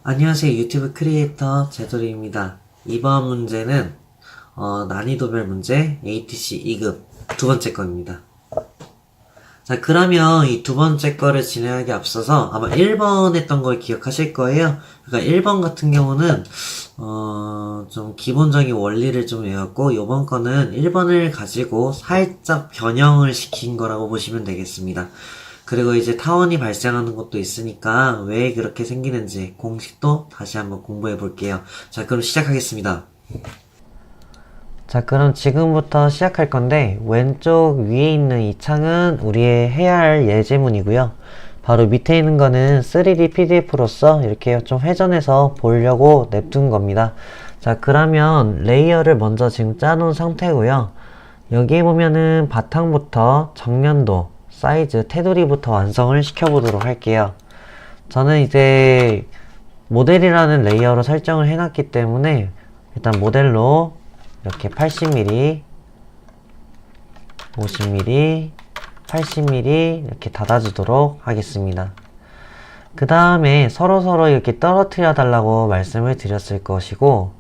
안녕하세요. 유튜브 크리에이터 제돌이입니다. 이번 문제는 난이도별 문제 ATC 2급 두 번째 거입니다. 자, 그러면 이 두 번째 거를 진행하기 앞서서 아마 1번 했던 걸 기억하실 거예요. 그러니까 1번 같은 경우는 좀 기본적인 원리를 좀 외웠고, 요번 거는 1번을 가지고 살짝 변형을 시킨 거라고 보시면 되겠습니다. 그리고 이제 타원이 발생하는 것도 있으니까 왜 그렇게 생기는지 공식도 다시 한번 공부해 볼게요. 자, 그럼 시작하겠습니다. 자, 그럼 지금부터 시작할 건데, 왼쪽 위에 있는 이 창은 우리의 해야 할 예제문이고요. 바로 밑에 있는 거는 3D PDF로서 이렇게 좀 회전해서 보려고 냅둔 겁니다. 자, 그러면 레이어를 먼저 지금 짜놓은 상태고요. 여기에 보면은 바탕부터 정면도, 사이즈, 테두리부터 완성을 시켜보도록 할게요. 저는 이제 모델이라는 레이어로 설정을 해놨기 때문에 일단 모델로 이렇게 80mm, 50mm, 80mm 이렇게 닫아주도록 하겠습니다. 그 다음에 서로서로 이렇게 떨어뜨려 달라고 말씀을 드렸을 것이고,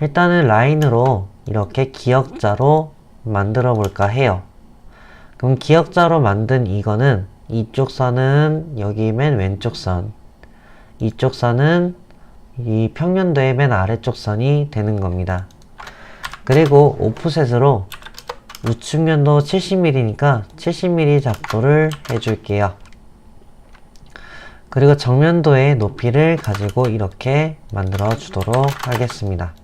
일단은 라인으로 이렇게 기역자로 만들어 볼까 해요. 그럼 기역자로 만든 이거는 이쪽 선은 여기 맨 왼쪽 선, 이쪽 선은 이 평면도의 맨 아래쪽 선이 되는 겁니다. 그리고 오프셋으로 우측면도 70mm니까 70mm 작도를 해줄게요. 그리고 정면도의 높이를 가지고 이렇게 만들어 주도록 하겠습니다.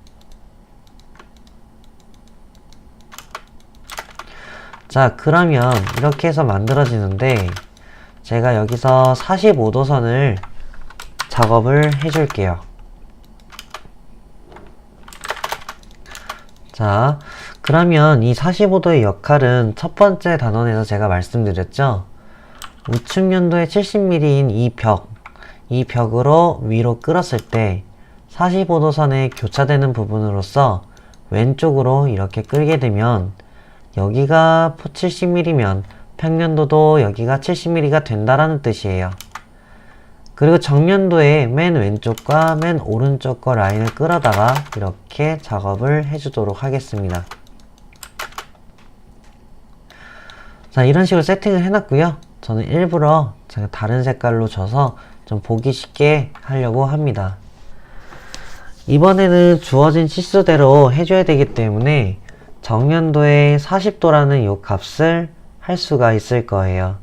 자, 그러면 이렇게 해서 만들어지는데, 제가 여기서 45도 선을 작업을 해줄게요. 자, 그러면 이 45도의 역할은 첫 번째 단원에서 제가 말씀드렸죠. 우측면도의 70mm인 이 벽으로 위로 끌었을 때 45도 선에 교차되는 부분으로서 왼쪽으로 이렇게 끌게 되면 여기가 70mm면 평면도도 여기가 70mm가 된다라는 뜻이에요. 그리고 정면도의 맨 왼쪽과 맨 오른쪽 거 라인을 끌어다가 이렇게 작업을 해주도록 하겠습니다. 자, 이런 식으로 세팅을 해놨고요. 저는 일부러 제가 다른 색깔로 줘서 좀 보기 쉽게 하려고 합니다. 이번에는 주어진 치수대로 해줘야 되기 때문에 정면도의 40도라는 이 값을 할 수가 있을 거예요.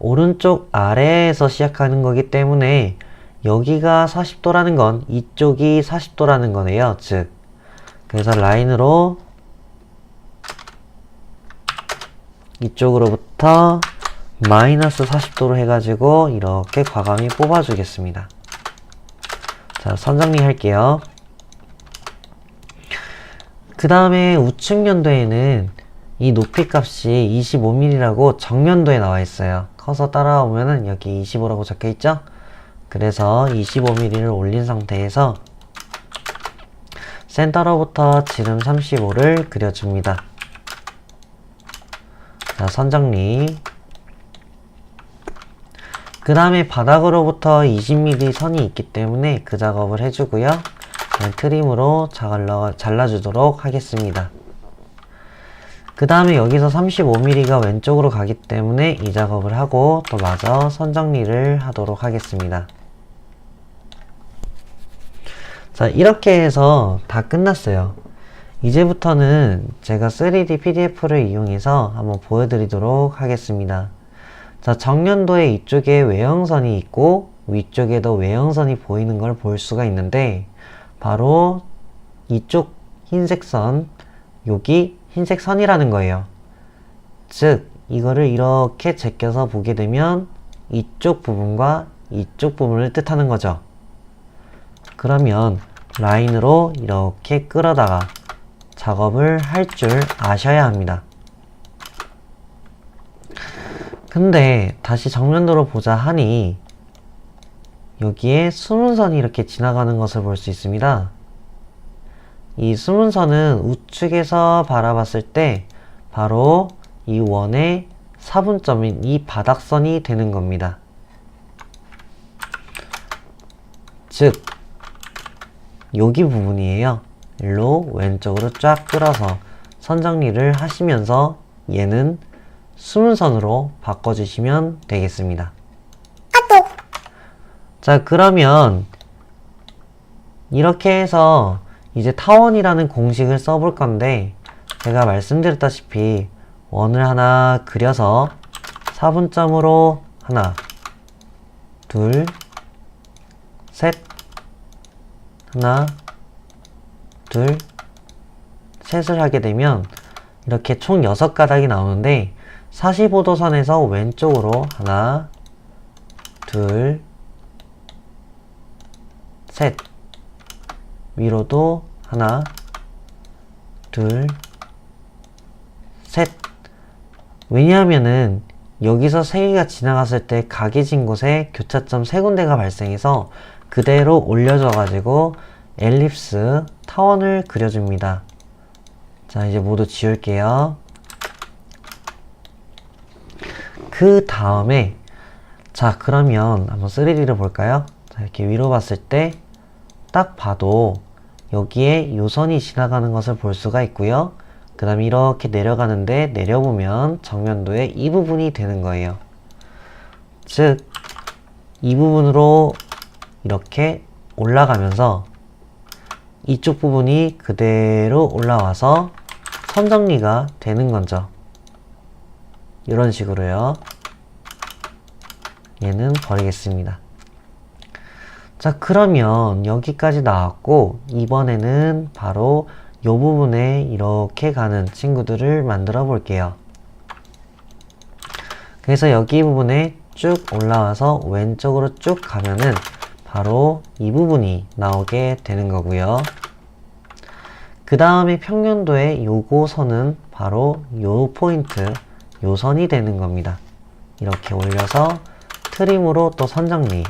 오른쪽 아래에서 시작하는 거기 때문에 여기가 40도라는 건 이쪽이 40도라는 거네요. 즉, 그래서 라인으로 이쪽으로부터 마이너스 40도로 해가지고 이렇게 과감히 뽑아주겠습니다. 자, 선정리 할게요. 그 다음에 우측면도에는 이 높이 값이 25mm라고 정면도에 나와 있어요. 커서 따라오면은 여기 25라고 적혀 있죠? 그래서 25mm를 올린 상태에서 센터로부터 지름 35를 그려줍니다. 자, 선정리. 그 다음에 바닥으로부터 20mm 선이 있기 때문에 그 작업을 해주고요. 트림으로 잘라주도록 하겠습니다. 그 다음에 여기서 35mm가 왼쪽으로 가기 때문에 이 작업을 하고 또 마저 선정리를 하도록 하겠습니다. 자, 이렇게 해서 다 끝났어요. 이제부터는 제가 3D PDF를 이용해서 한번 보여드리도록 하겠습니다. 자, 정면도에 이쪽에 외형선이 있고 위쪽에도 외형선이 보이는 걸 볼 수가 있는데, 바로 이쪽 흰색 선, 여기 흰색 선이라는 거예요. 즉, 이거를 이렇게 제껴서 보게 되면 이쪽 부분과 이쪽 부분을 뜻하는 거죠. 그러면 라인으로 이렇게 끌어다가 작업을 할 줄 아셔야 합니다. 근데 다시 정면도로 보자 하니 여기에 숨은 선이 이렇게 지나가는 것을 볼 수 있습니다. 이 수문선은 우측에서 바라봤을 때 바로 이 원의 사분점인 이 바닥선이 되는 겁니다. 즉 여기 부분이에요. 일로 왼쪽으로 쫙 끌어서 선 정리를 하시면서 얘는 수문선으로 바꿔주시면 되겠습니다. 자, 그러면 이렇게 해서 이제 타원이라는 공식을 써볼 건데, 제가 말씀드렸다시피 원을 하나 그려서 사분점으로 하나, 둘, 셋, 하나, 둘, 셋을 하게 되면 이렇게 총 6가닥이 나오는데, 45도 선에서 왼쪽으로 하나, 둘, 셋, 위로도 하나, 둘, 셋. 왜냐하면은 여기서 3개가 지나갔을 때 각이 진 곳에 교차점 3군데가 발생해서 그대로 올려져 가지고 엘립스 타원을 그려줍니다. 자, 이제 모두 지울게요. 그 다음에 자, 그러면 한번 3D를 볼까요? 자, 이렇게 위로 봤을 때 딱 봐도 여기에 요선이 지나가는 것을 볼 수가 있고요. 그 다음에 이렇게 내려가는데 내려보면 정면도에 이 부분이 되는 거예요. 즉, 이 부분으로 이렇게 올라가면서 이쪽 부분이 그대로 올라와서 선 정리가 되는 거죠. 이런 식으로요. 얘는 버리겠습니다. 자, 그러면 여기까지 나왔고, 이번에는 바로 이 부분에 이렇게 가는 친구들을 만들어 볼게요. 그래서 여기 부분에 쭉 올라와서 왼쪽으로 쭉 가면은 바로 이 부분이 나오게 되는 거고요. 그 다음에 평면도의 요거 선은 바로 요 포인트, 요 선이 되는 겁니다. 이렇게 올려서 트림으로 또 선 정리.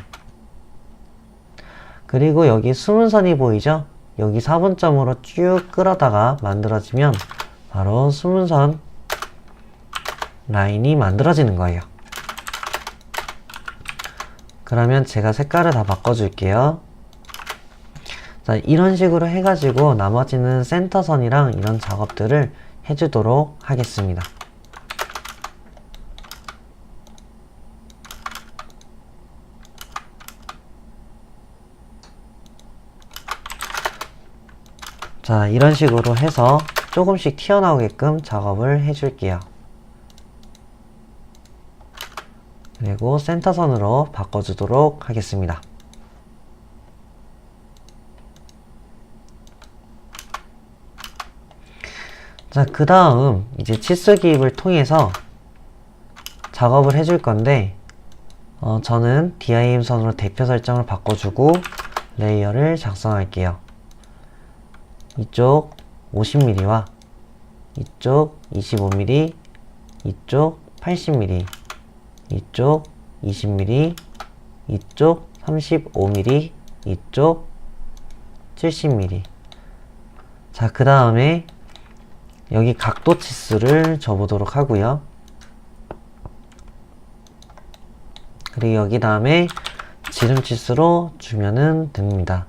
그리고 여기 수문선이 보이죠? 여기 4분점으로 쭉 끌어다가 만들어지면 바로 수문선 라인이 만들어지는 거예요. 그러면 제가 색깔을 다 바꿔줄게요. 자, 이런 식으로 해가지고 나머지는 센터선이랑 이런 작업들을 해주도록 하겠습니다. 자, 이런 식으로 해서 조금씩 튀어나오게끔 작업을 해줄게요. 그리고 센터선으로 바꿔주도록 하겠습니다. 자, 그 다음 이제 치수 기입을 통해서 작업을 해줄 건데, 저는 DIM 선으로 대표 설정을 바꿔주고 레이어를 작성할게요. 이쪽 50mm와 이쪽 25mm, 이쪽 80mm, 이쪽 20mm, 이쪽 35mm, 이쪽 70mm. 자, 그 다음에 여기 각도 치수를 줘보도록 하고요. 그리고 여기 다음에 지름 치수로 주면은 됩니다.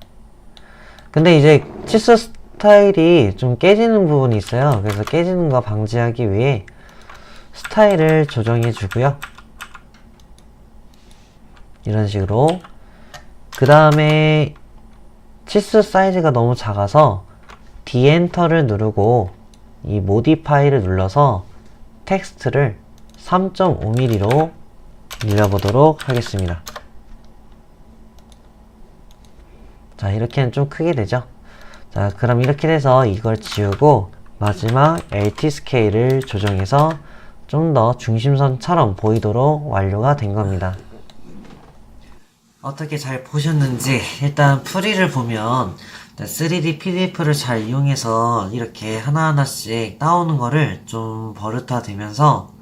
근데 이제 치수 스타일이 좀 깨지는 부분이 있어요. 그래서 깨지는 거 방지하기 위해 스타일을 조정해 주고요. 이런 식으로. 그 다음에 치수 사이즈가 너무 작아서 D엔터를 누르고 이 모디파이를 눌러서 텍스트를 3.5mm로 늘려보도록 하겠습니다. 자, 이렇게 하면 좀 크게 되죠? 자, 그럼 이렇게 돼서 이걸 지우고 마지막 LT 스케일을 조정해서 좀 더 중심선처럼 보이도록 완료가 된 겁니다. 어떻게 잘 보셨는지 일단 풀이를 보면 3D PDF를 잘 이용해서 이렇게 하나하나씩 따오는 거를 좀 버릇화되면서,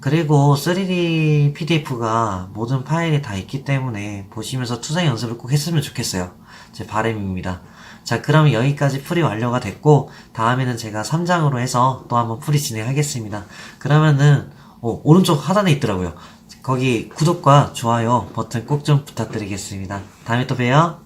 그리고 3D PDF가 모든 파일이 다 있기 때문에 보시면서 투자 연습을 꼭 했으면 좋겠어요. 제 바람입니다. 자, 그러면 여기까지 풀이 완료가 됐고, 다음에는 제가 3장으로 해서 또 한번 풀이 진행하겠습니다. 그러면은, 오른쪽 하단에 있더라고요. 거기 구독과 좋아요 버튼 꼭 좀 부탁드리겠습니다. 다음에 또 봬요.